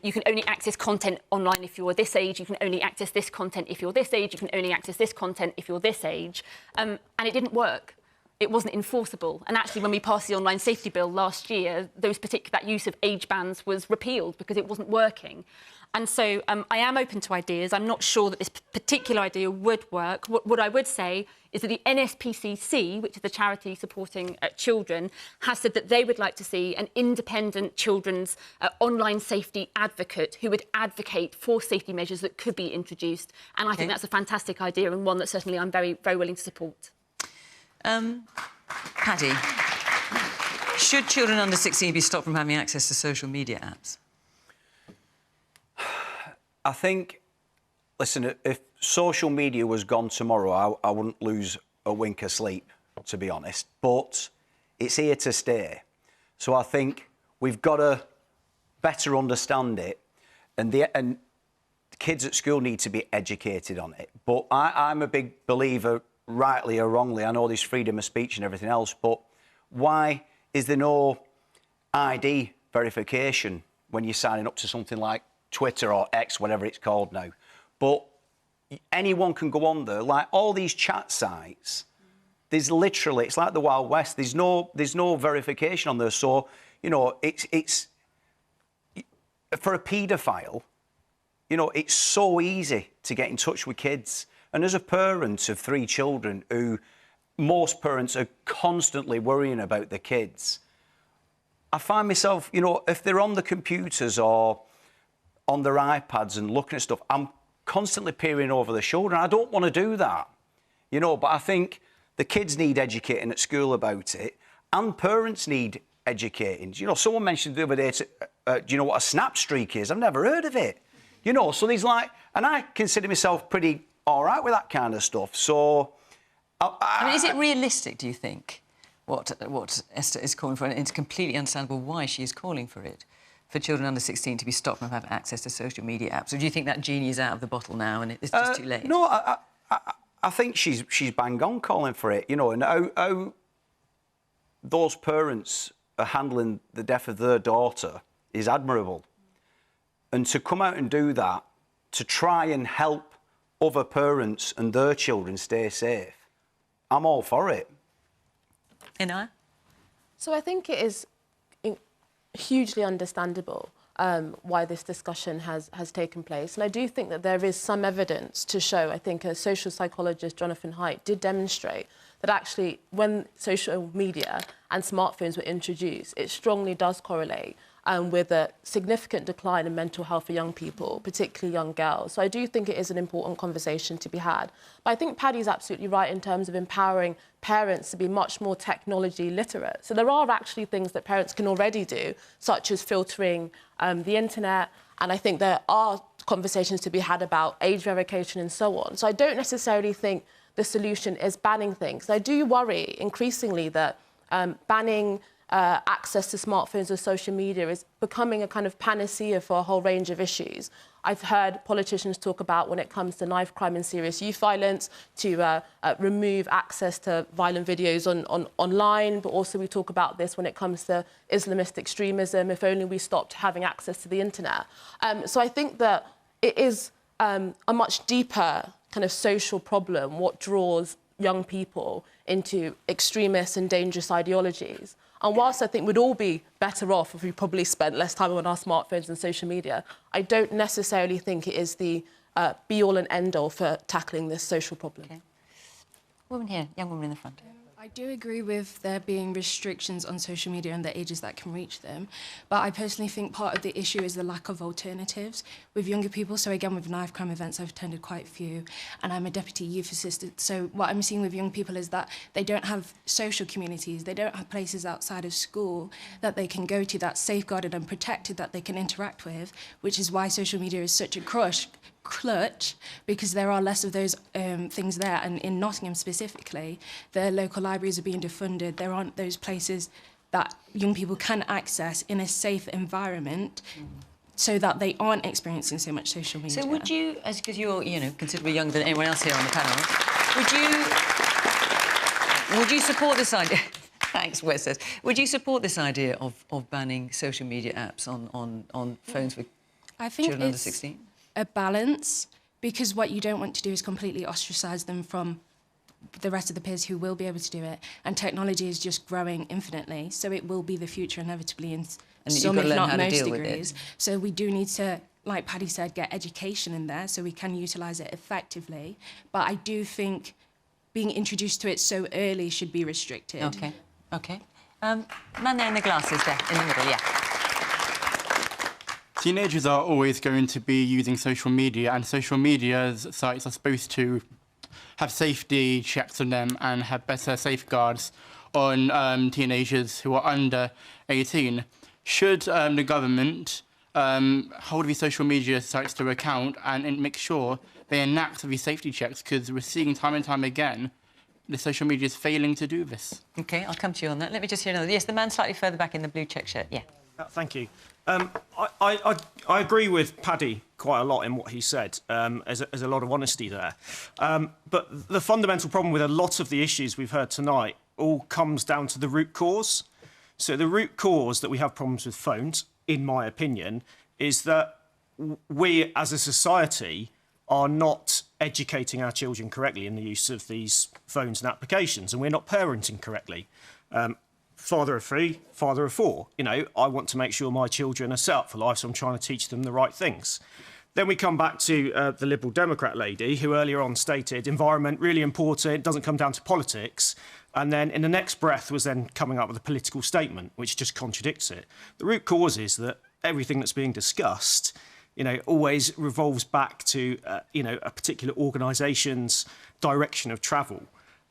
you can only access content online if you're this age, you can only access this content if you're this age, you can only access this content if you're this age. And it didn't work. it wasn't enforceable. And actually, when we passed the online safety bill last year, that use of age bans was repealed because it wasn't working. And so I am open to ideas. I'm not sure that this particular idea would work. What I would say is that the NSPCC, which is the charity supporting children, has said that they would like to see an independent children's online safety advocate who would advocate for safety measures that could be introduced. And I think that's a fantastic idea and one that certainly I'm very, very willing to support. Paddy, should children under 16 be stopped from having access to social media apps? I think, listen, if social media was gone tomorrow, I wouldn't lose a wink of sleep, to be honest. But it's here to stay. So I think we've got to better understand it. And the kids at school need to be educated on it. But I'm a big believer, rightly or wrongly, I know there's freedom of speech and everything else, but why is there no ID verification when you're signing up to something like Twitter or X, whatever it's called now? But anyone can go on there, like all these chat sites. There's literally, it's like the Wild West. There's no verification on there. So, you know, it's for a paedophile, you know, it's so easy to get in touch with kids. And as a parent of 3 children who most parents are constantly worrying about the kids, I find myself, you know, if they're on the computers or on their iPads and looking at stuff, I'm constantly peering over their shoulder, and I don't want to do that, you know. But I think the kids need educating at school about it, and parents need educating. You know, someone mentioned the other day, do you know what a snap streak is? I've never heard of it, you know. So there's like, and I consider myself pretty all right with that kind of stuff. So, I mean, is it realistic, do you think, what Esther is calling for? And it's completely understandable why she is calling for it, for children under 16 to be stopped from having access to social media apps. Or do you think that genie is out of the bottle now and it's just too late? No, I think she's bang on calling for it, you know, and how those parents are handling the death of their daughter is admirable. And to come out and do that, to try and help other parents and their children stay safe, I'm all for it. Inaya? So I think it is hugely understandable why this discussion has taken place. And I do think that there is some evidence to show, I think a social psychologist, Jonathan Haidt, did demonstrate that actually when social media and smartphones were introduced, it strongly does correlate with a significant decline in mental health for young people, particularly young girls. So I do think it is an important conversation to be had. But I think Paddy's absolutely right in terms of empowering parents to be much more technology literate. So there are actually things that parents can already do, such as filtering the internet. And I think there are conversations to be had about age verification and so on. So I don't necessarily think the solution is banning things. I do worry increasingly that banning access to smartphones or social media is becoming a kind of panacea for a whole range of issues. I've heard politicians talk about, when it comes to knife crime and serious youth violence, to remove access to violent videos online, but also we talk about this when it comes to Islamist extremism, if only we stopped having access to the internet. So I think that it is a much deeper kind of social problem, what draws young people into extremist and dangerous ideologies. And whilst I think we'd all be better off if we probably spent less time on our smartphones and social media, I don't necessarily think it is the be-all and end-all for tackling this social problem. Okay. Woman here, young woman in the front. I do agree with there being restrictions on social media and the ages that can reach them, but I personally think part of the issue is the lack of alternatives with younger people. So again, with knife crime events, I've attended quite a few, and I'm a deputy youth assistant. So what I'm seeing with young people is that they don't have social communities, they don't have places outside of school that they can go to that's safeguarded and protected that they can interact with, which is why social media is such a clutch, because there are less of those things there. And in Nottingham specifically, the local libraries are being defunded. There aren't those places that young people can access in a safe environment so that they aren't experiencing so much social media. So would you, because you're, you know, considerably younger than anyone else here on the panel, would you support this idea? Thanks, Wes says. Would you support this idea of banning social media apps on phones with children under 16? A balance, because what you don't want to do is completely ostracise them from the rest of the peers who will be able to do it. And technology is just growing infinitely, so it will be the future inevitably in some, if not most, degrees. So we do need to, like Paddy said, get education in there so we can utilise it effectively. But I do think being introduced to it so early should be restricted. OK, OK. Man there in the glasses there, in the middle, yeah. Teenagers are always going to be using social media, and social media sites are supposed to have safety checks on them and have better safeguards on teenagers who are under 18. Should the government hold these social media sites to account and make sure they enact these safety checks? Because we're seeing time and time again the social media is failing to do this. OK, I'll come to you on that. Let me just hear another. Yes, the man slightly further back in the blue check shirt. Yeah. Thank you. I agree with Paddy quite a lot in what he said. There's a lot of honesty there. But the fundamental problem with a lot of the issues we've heard tonight all comes down to the root cause. So the root cause that we have problems with phones, in my opinion, is that we as a society are not educating our children correctly in the use of these phones and applications, and we're not parenting correctly. Father of 3, father of 4. You know, I want to make sure my children are set up for life, so I'm trying to teach them the right things. Then we come back to the Liberal Democrat lady, who earlier on stated environment, really important, doesn't come down to politics. And then in the next breath was then coming up with a political statement, which just contradicts it. The root cause is that everything that's being discussed, you know, always revolves back to, you know, a particular organisation's direction of travel.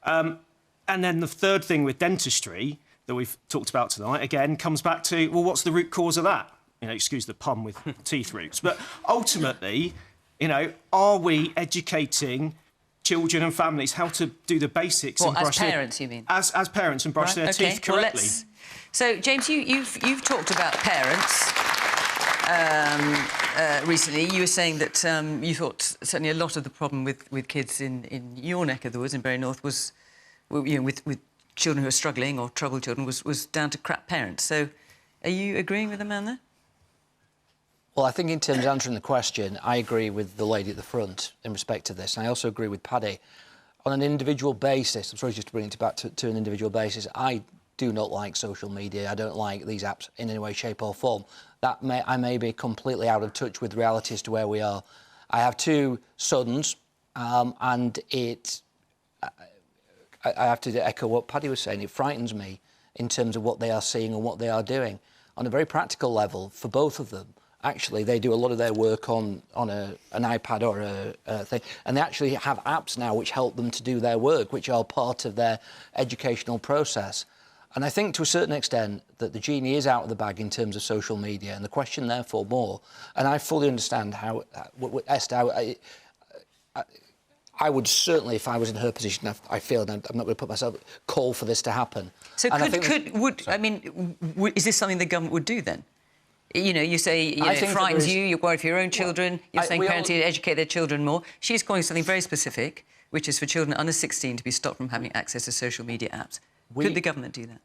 And then the third thing with dentistry that we've talked about tonight, again, comes back to, well, what's the root cause of that? You know, excuse the pun with teeth roots. But ultimately, you know, are we educating children and families how to do the basics and brush as parents, you mean? As parents and brush their teeth correctly. Well, so, James, you've talked about parents recently. You were saying that you thought certainly a lot of the problem with kids in your neck of the woods in Bury North was, you know, with children who are struggling or troubled children was down to crap parents. So, are you agreeing with the man there? Well, I think in terms of answering the question, I agree with the lady at the front in respect to this. And I also agree with Paddy. On an individual basis, I'm sorry just to bring it back to an individual basis, I do not like social media. I don't like these apps in any way, shape or form. I may be completely out of touch with reality as to where we are. I have 2 sons, and I have to echo what Paddy was saying. It frightens me in terms of what they are seeing and what they are doing. On a very practical level, for both of them, actually, they do a lot of their work on an iPad or a thing, and they actually have apps now which help them to do their work, which are part of their educational process. And I think to a certain extent that the genie is out of the bag in terms of social media, and the question therefore more, and I fully understand how, Esther, I would certainly, if I was in her position, I feel, and I'm not going to put myself, call for this to happen. So is this something the government would do then? You know, you say it frightens you, you're worried for your own children, you're saying parents need to educate their children more. She's calling something very specific, which is for children under 16 to be stopped from having access to social media apps. Could the government do that?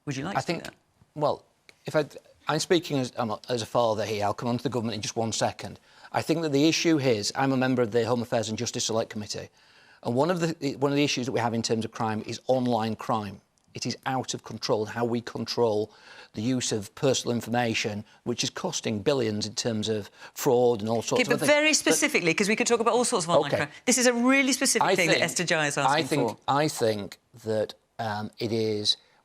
Would you like to do that? Well, I'm speaking as a father here. I'll come on to the government in just 1 second. I think that the issue is, I'm a member of the Home Affairs and Justice Select Committee, and one of the issues that we have in terms of crime is online crime. It is out of control, how we control the use of personal information, which is costing billions in terms of fraud and all sorts of things. But very specifically, because we could talk about all sorts of online crime. This is a really specific thing that Esther Jai is asking for. I think that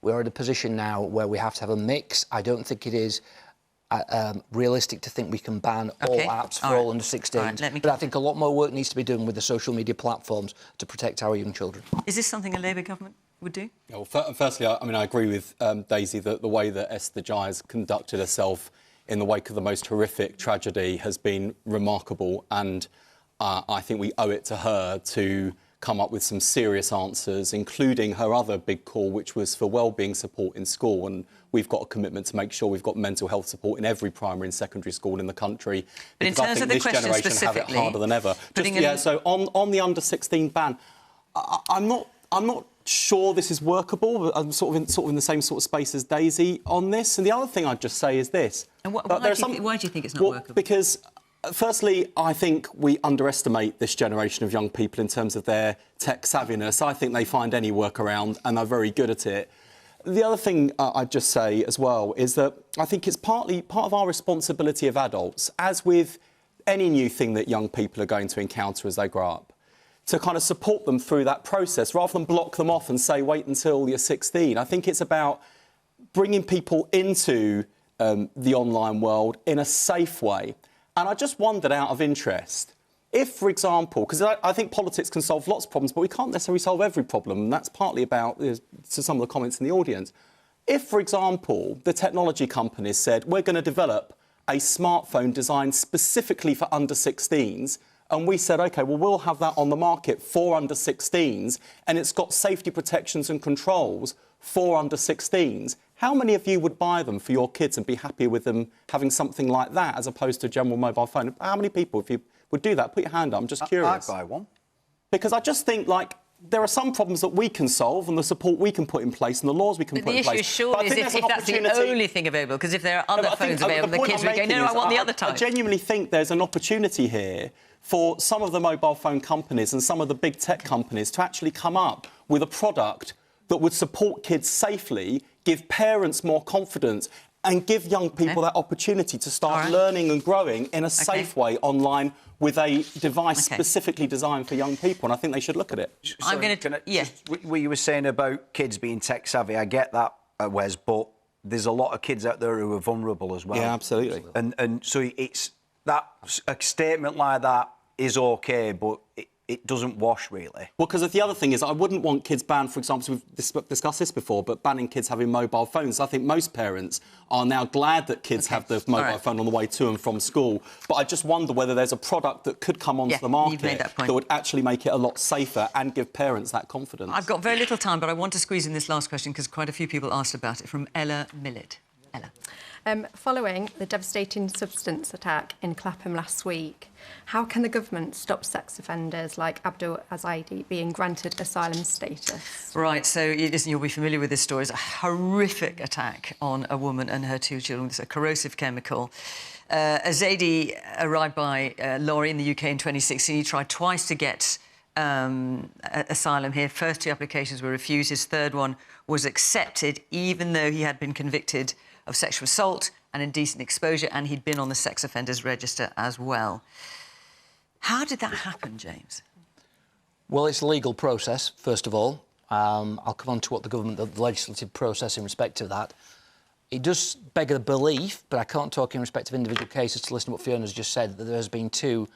we're in a position now where we have to have a mix. I don't think it is realistic to think we can ban all apps for all under 16s. But I think a lot more work needs to be done with the social media platforms to protect our young children. Is this something a Labour government would do? Yeah, well, firstly, I agree with Daisy that the way that Esther Jai has conducted herself in the wake of the most horrific tragedy has been remarkable, and I think we owe it to her to come up with some serious answers, including her other big call, which was for wellbeing support in school. And we've got a commitment to make sure we've got mental health support in every primary and secondary school in the country. But in terms of the question specifically, this generation have it harder than ever. So on the under 16 ban, I'm not sure this is workable. I'm sort of in the same sort of space as Daisy on this. And the other thing I'd just say is this. And why do you think it's not workable? Because Firstly, I think we underestimate this generation of young people in terms of their tech savviness. I think they find any workaround and are very good at it. The other thing I'd just say as well is that I think it's partly part of our responsibility of adults, as with any new thing that young people are going to encounter as they grow up, to kind of support them through that process rather than block them off and say, wait until you're 16. I think it's about bringing people into the online world in a safe way. And I just wondered, out of interest, if, for example, because I think politics can solve lots of problems, but we can't necessarily solve every problem, and that's partly about to some of the comments in the audience. If, for example, the technology companies said, we're going to develop a smartphone designed specifically for under 16s, and we said, OK, well, we'll have that on the market for under 16s, and it's got safety protections and controls for under 16s, how many of you would buy them for your kids and be happy with them having something like that as opposed to a general mobile phone? How many people, if you would do that? Put your hand up. I'm just curious. I'd buy one. Because I just think, like, there are some problems that we can solve and the support we can put in place and the laws we can put in place. The issue surely is if that's the only thing available, because if there are other phones available, the kids would go, no, I want the other type. I genuinely think there's an opportunity here for some of the mobile phone companies and some of the big tech companies to actually come up with a product that would support kids safely, give parents more confidence and give young people that opportunity to start learning and growing in a safe way online with a device specifically designed for young people, and I think they should look at it. I'm going to... What you were saying about kids being tech-savvy, I get that, Wes, but there's a lot of kids out there who are vulnerable as well. Yeah, absolutely. And so it's... that a statement like that is OK, but it doesn't wash, really. Well, because the other thing is, I wouldn't want kids banned, for example, we've discussed this before, but banning kids having mobile phones. I think most parents are now glad that kids have the mobile phone on the way to and from school. But I just wonder whether there's a product that could come onto the market that would actually make it a lot safer and give parents that confidence. I've got very little time, but I want to squeeze in this last question because quite a few people asked about it, from Ella Millett. Ella. Following the devastating substance attack in Clapham last week, how can the government stop sex offenders like Abdul Azaidi being granted asylum status? Right, so you'll be familiar with this story. It's a horrific attack on a woman and her 2 children. It's a corrosive chemical. Azaidi arrived by lorry in the UK in 2016. He tried twice to get asylum here. First 2 applications were refused. His third one was accepted, even though he had been convicted of sexual assault and indecent exposure, and he'd been on the sex offenders register as well. How did that happen, James? Well, it's a legal process, first of all. I'll come on to what the legislative process in respect of that. It does beg a belief, but I can't talk in respect of individual cases to listen to what Fiona's just said, that there has been 2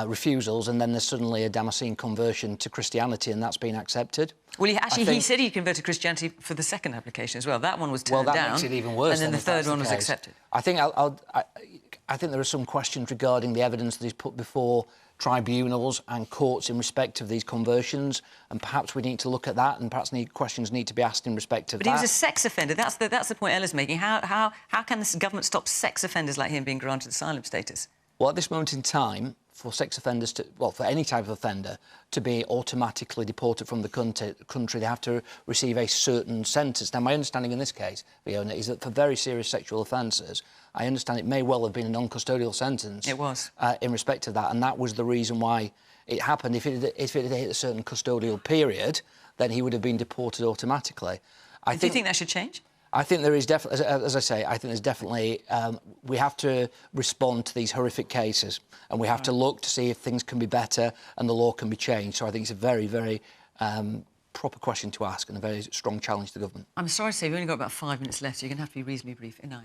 refusals, and then there's suddenly a Damascene conversion to Christianity, and that's been accepted. Well, he said he converted Christianity for the second application as well. That one was turned down. Well, that makes it even worse. And then the third one was accepted. I think I think there are some questions regarding the evidence that is put before tribunals and courts in respect of these conversions, and perhaps we need to look at that, and perhaps questions need to be asked in respect of that. But he was a sex offender. That's the point Ella's making. How can the government stop sex offenders like him being granted asylum status? Well, at this moment in time, for sex offenders for any type of offender to be automatically deported from the country, they have to receive a certain sentence. Now, my understanding in this case, Fiona, is that for very serious sexual offences, I understand it may well have been a non-custodial sentence. It was. In respect of that, and that was the reason why it happened. If it had hit a certain custodial period, then he would have been deported automatically. Do you think that should change? I think there is definitely, as I say, I think there's definitely... we have to respond to these horrific cases, and we have to look to see if things can be better and the law can be changed. So I think it's a very, very proper question to ask and a very strong challenge to the government. I'm sorry to say, we've only got about 5 minutes left, so you're going to have to be reasonably brief. Inaya.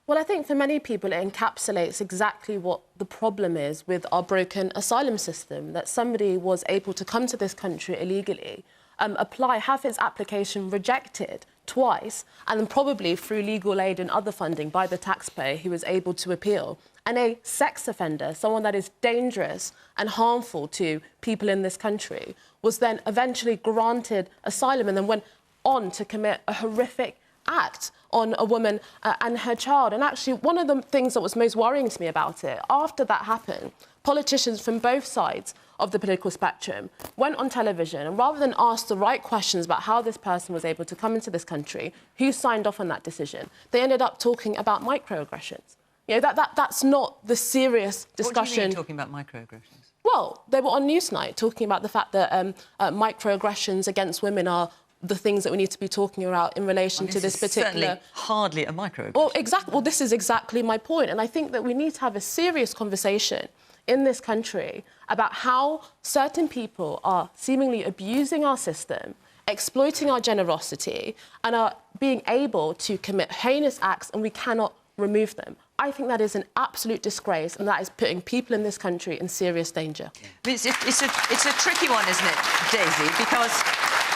Well, I think for many people it encapsulates exactly what the problem is with our broken asylum system, that somebody was able to come to this country illegally, apply, have his application rejected twice, and then probably through legal aid and other funding by the taxpayer, he was able to appeal. And a sex offender, someone that is dangerous and harmful to people in this country, was then eventually granted asylum and then went on to commit a horrific act on a woman and her child. And actually, one of the things that was most worrying to me about it, after that happened, politicians from both sides of the political spectrum went on television, and rather than ask the right questions about how this person was able to come into this country, who signed off on that decision, they ended up talking about microaggressions. You know, that's not the serious discussion. What do you mean talking about microaggressions? Well, they were on Newsnight talking about the fact that microaggressions against women are the things that we need to be talking about in relation to this particular... certainly hardly a microaggression. Well, exactly. Well, this is exactly my point. And I think that we need to have a serious conversation in this country about how certain people are seemingly abusing our system, exploiting our generosity, and are being able to commit heinous acts, and we cannot remove them. I think that is an absolute disgrace, and that is putting people in this country in serious danger. It's a tricky one, isn't it, Daisy? Because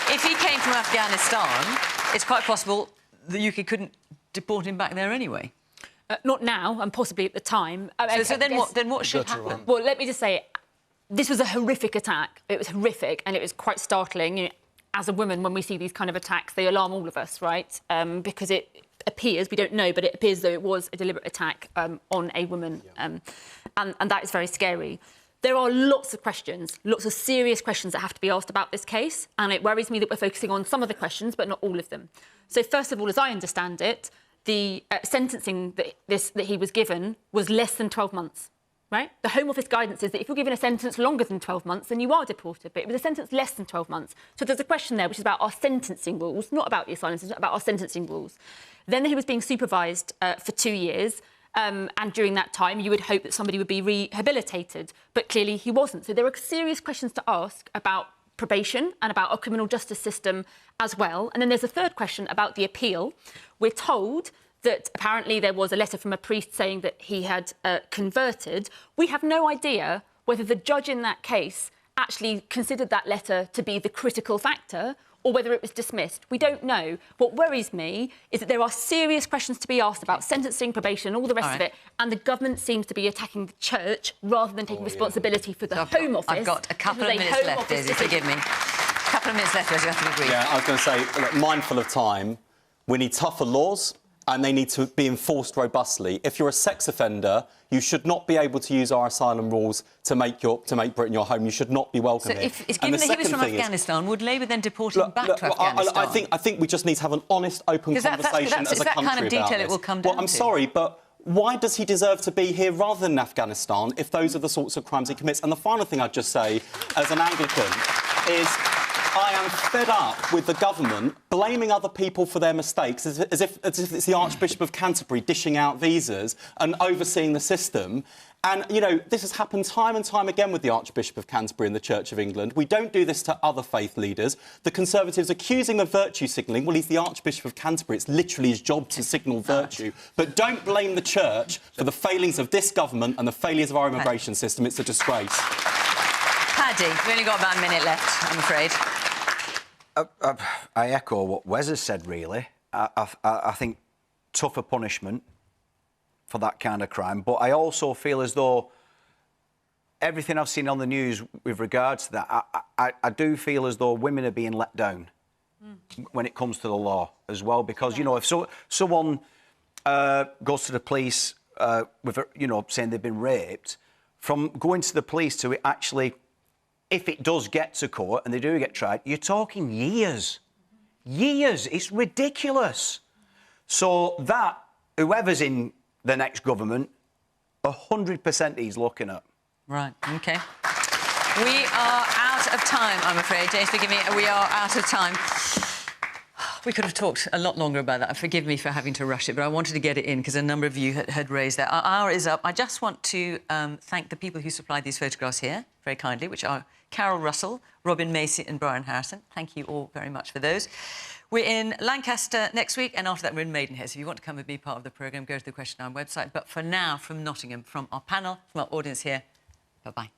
if he came from Afghanistan, it's quite possible the UK couldn't deport him back there anyway. Not now, and possibly at the time. So then what should happen? Well, let me just say, this was a horrific attack. It was horrific, and it was quite startling. You know, as a woman, when we see these kind of attacks, they alarm all of us, right? Because it appears, we don't know, but it appears though it was a deliberate attack on a woman, and that is very scary. There are lots of questions, lots of serious questions that have to be asked about this case, and it worries me that we're focusing on some of the questions, but not all of them. So first of all, as I understand it, the sentencing that he was given was less than 12 months, right? The Home Office guidance is that if you're given a sentence longer than 12 months, then you are deported, but it was a sentence less than 12 months. So there's a question there which is about our sentencing rules, not about the asylum system, about our sentencing rules. Then he was being supervised for 2 years, and during that time you would hope that somebody would be rehabilitated, but clearly he wasn't. So there are serious questions to ask about probation and about our criminal justice system as well. And then there's a third question about the appeal. We're told that apparently there was a letter from a priest saying that he had converted. We have no idea whether the judge in that case actually considered that letter to be the critical factor or whether it was dismissed. We don't know. What worries me is that there are serious questions to be asked about sentencing, probation, all the rest of it, and the government seems to be attacking the church rather than taking responsibility for the Home Office. I've got a couple of minutes left, Daisy, forgive me. A couple of minutes left, you have to agree. Yeah, I was going to say, look, mindful of time, we need tougher laws and they need to be enforced robustly. If you're a sex offender, you should not be able to use our asylum rules to make Britain your home. You should not be welcome here. So given that he was from Afghanistan, would Labour then deport him back to Afghanistan? I think we just need to have an honest, open conversation as a country about this. It's that kind of detail it will come down to. I'm sorry, but why does he deserve to be here rather than Afghanistan if those are the sorts of crimes he commits? And the final thing I'd just say, as an Anglican, is I am fed up with the government blaming other people for their mistakes as if it's the Archbishop of Canterbury dishing out visas and overseeing the system. And, you know, this has happened time and time again with the Archbishop of Canterbury and the Church of England. We don't do this to other faith leaders. The Conservatives accuse him of virtue signalling. Well, he's the Archbishop of Canterbury. It's literally his job to signal virtue. But don't blame the Church for the failings of this government and the failures of our immigration system. It's a disgrace. Paddy, we've only got about a minute left, I'm afraid. I echo what Wes has said, really. I think tougher punishment for that kind of crime. But I also feel as though everything I've seen on the news with regards to that, I do feel as though women are being let down when it comes to the law as well. Because, you know, if someone goes to the police with, you know, saying they've been raped, from going to the police to actually, if it does get to court and they do get tried, you're talking years. Years. It's ridiculous. So that, whoever's in the next government, 100% he's looking at. Right, OK. We are out of time, I'm afraid. James, forgive me, we are out of time. We could have talked a lot longer about that. Forgive me for having to rush it, but I wanted to get it in because a number of you had raised that. Our hour is up. I just want to thank the people who supplied these photographs here very kindly, which are Carol Russell, Robin Macy and Brian Harrison. Thank you all very much for those. We're in Lancaster next week, and after that we're in Maidenhead. So if you want to come and be part of the programme, go to the Question Time website. But for now, from Nottingham, from our panel, from our audience here, bye-bye.